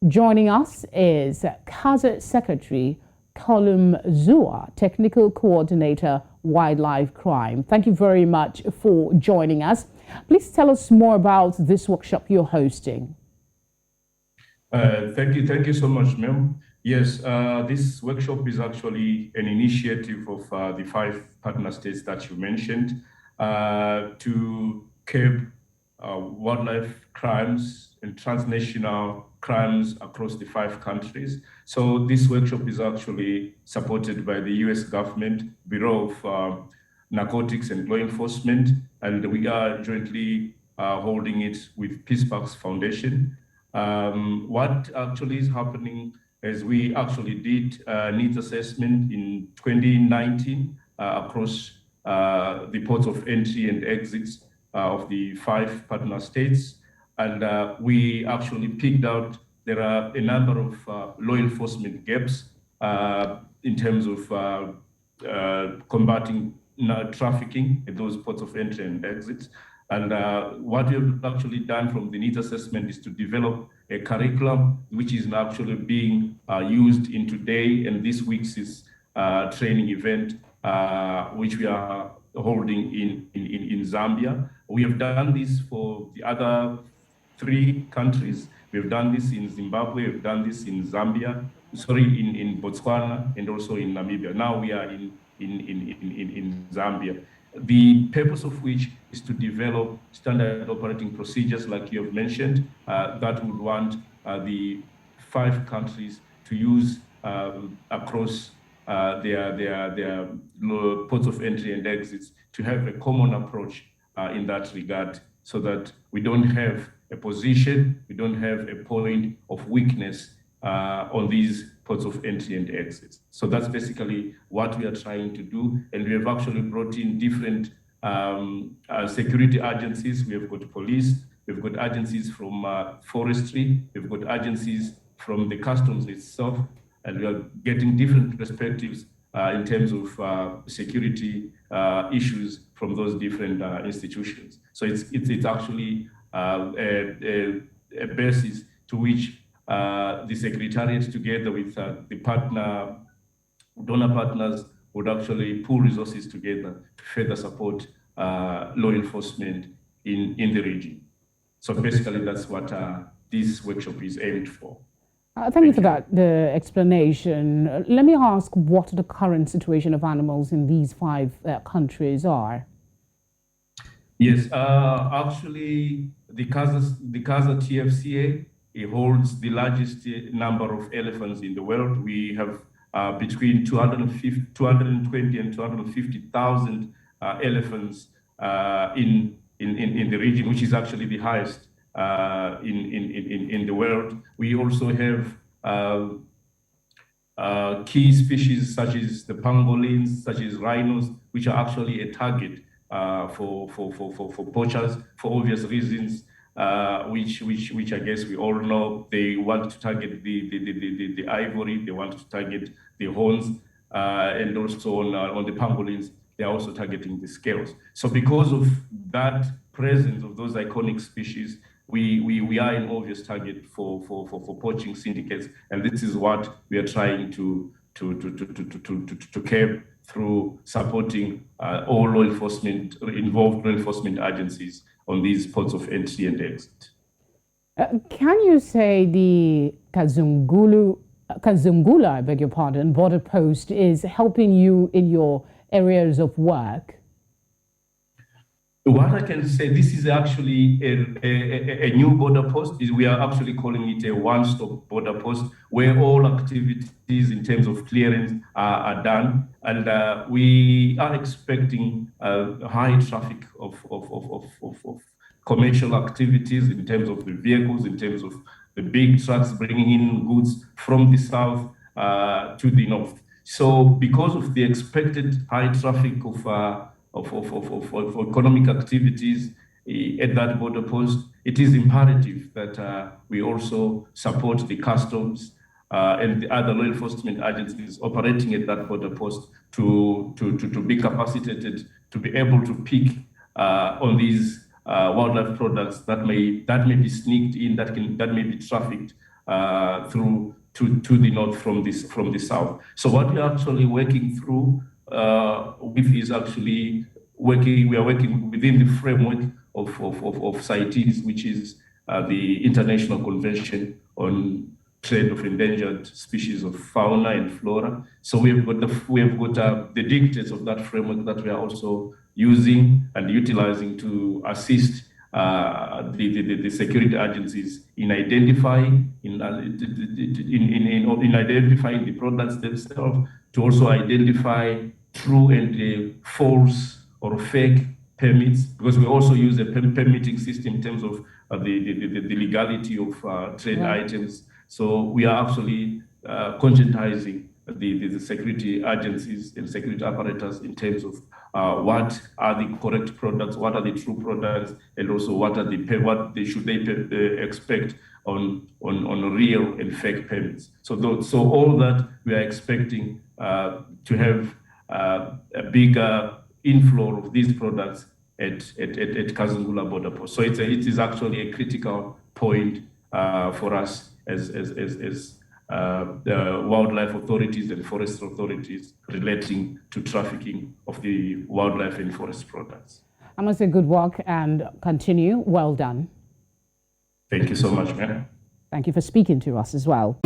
Joining us is KAZA Secretary Colum Zua, Technical Coordinator, Wildlife Crime. Thank you very much for joining us. Please tell us more about this workshop you're hosting. Thank you so much, ma'am. Yes, this workshop is actually an initiative of the 5 partner states that you mentioned to curb wildlife crimes and transnational crimes across the 5 countries. So this workshop is actually supported by the US government, Bureau of Narcotics and Law Enforcement, and we are jointly holding it with Peace Parks Foundation. What actually is happening is we actually did needs assessment in 2019 across the ports of entry and exits of the 5 partner states. And we actually picked out there are a number of law enforcement gaps in terms of combating trafficking at those ports of entry and exits. And what we've actually done from the needs assessment is to develop a curriculum which is actually being used in today and this week's training event, which we are holding in Zambia. We have done this for the other 3 countries. We've done this in Zimbabwe, we've done this in in Botswana, and also in Namibia. Now we are in Zambia. The purpose of which is to develop standard operating procedures, like you have mentioned, that would want the 5 countries to use across their ports of entry and exits to have a common approach in that regard, so that we don't have a position, we don't have a point of weakness on these ports of entry and exits. So that's basically what we are trying to do. And we have actually brought in different security agencies. We have got police, we've got agencies from forestry, we've got agencies from the customs itself, and we are getting different perspectives in terms of security issues from those different institutions. So it's actually a basis to which the Secretariat, together with the donor partners, would actually pool resources together to further support law enforcement in the region. So basically, that's what this workshop is aimed for. Thank you for the explanation. Let me ask what the current situation of animals in these 5 countries are. Yes, actually, the KAZA TFCA, it holds the largest number of elephants in the world. We have between 220 and 250,000 elephants in the region, which is actually the highest in the world. We also have key species such as the pangolins, such as rhinos, which are actually a target for poachers for obvious reasons, which I guess we all know. They want to target the ivory, they want to target the horns, and also on the pangolins, they are also targeting the scales. So because of that presence of those iconic species, we are an obvious target for poaching syndicates, and this is what we are trying to curb through supporting all involved law enforcement agencies on these ports of entry and exit. Can you say the Kazungula, I beg your pardon, border post is helping you in your areas of work? What I can say, this is actually a new border post. We are actually calling it a one-stop border post where all activities in terms of clearance are done. And we are expecting high traffic of commercial activities in terms of the vehicles, in terms of the big trucks bringing in goods from the south to the north. So because of the expected high traffic of economic activities at that border post, it is imperative that we also support the customs and the other law enforcement agencies operating at that border post to be capacitated to be able to pick on these wildlife products that may be sneaked in, that may be trafficked through to the north from the south. So what we're actually working through with is actually we are working within the framework of CITES, which is the International Convention on Trade of Endangered Species of Fauna and Flora. So we have got the dictates of that framework that we are also using and utilizing to assist the security agencies in identifying identifying the products themselves, to also identify true and false or fake permits, because we also use a permitting system in terms of the legality of trade items. So we are actually conscientizing the security agencies and security apparatus in terms of what are the correct products, what are the true products, and also what should they expect on real and fake permits. So all that we are expecting to have a bigger inflow of these products at Kazungula border post. So it is actually a critical point for us as the wildlife authorities and forest authorities relating to trafficking of the wildlife and forest products. I must say good work and continue. Well done. Thank you so much, ma'am. Thank you for speaking to us as well.